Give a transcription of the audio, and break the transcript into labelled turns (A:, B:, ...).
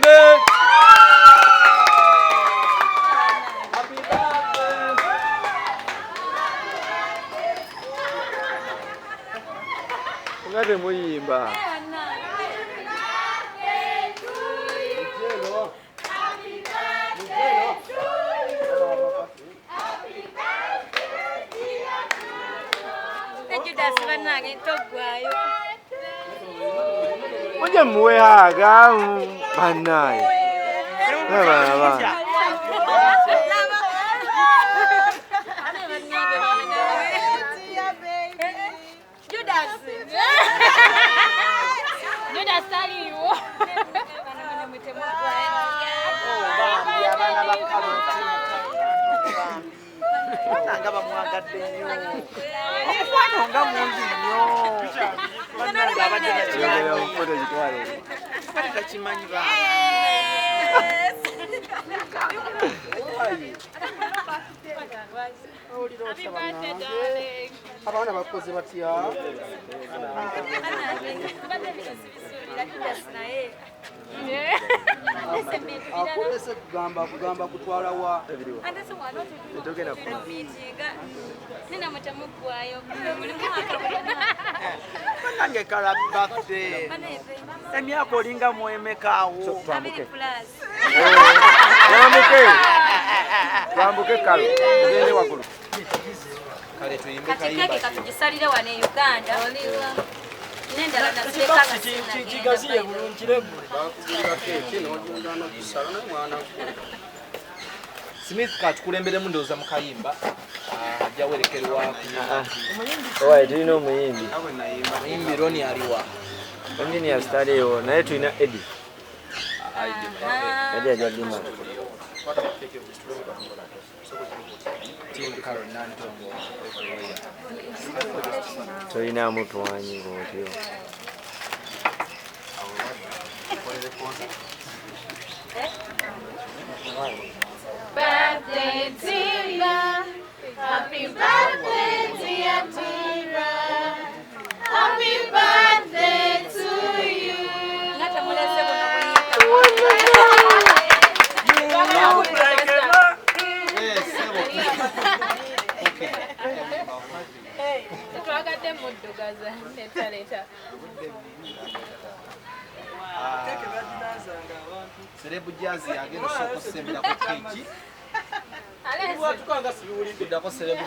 A: birthday. Happy birthday. Ungade muyimba. Oje muwe haga banaye. Baba.
B: Judas tali you.
C: Ngaba mwagadde nnyo. Okwano nga mungi nnyo. Bannanga abadde
A: Foto gitwale.
C: takimanyi ba.
B: Happy birthday, darling.
C: Abaana bakoze batya? Akolese kugamba kutwala wa? Nange kala birthday. Emyaka olinga mwemekaawo.
A: Twambuke kalo. Tugende waggulu. Kale tuyimbe kayimba.
B: Kati katugisalire wano e Uganda. Nendala naseka
C: kigaziye bulungi
A: Smith katukulemberemu ndowooza mu kayimba ajja werekerwa
D: Owaye tulina omuyimbi.
A: muyimbi Roni aliwa
D: Omuyimbi yasitaleewo naye tulina Eddie. Eddie ajja Dima.
A: Nantongo
D: Tulina mutwanyi bwotyo.
B: birthday to you. Happy birthday, dear Tira. Happy birthday to you. Twagadde muddugaza leta.
A: Serebu Jazzy agenda okusemberako keeki.
B: Ale
A: Tukanga sibiwulidde ddako serebu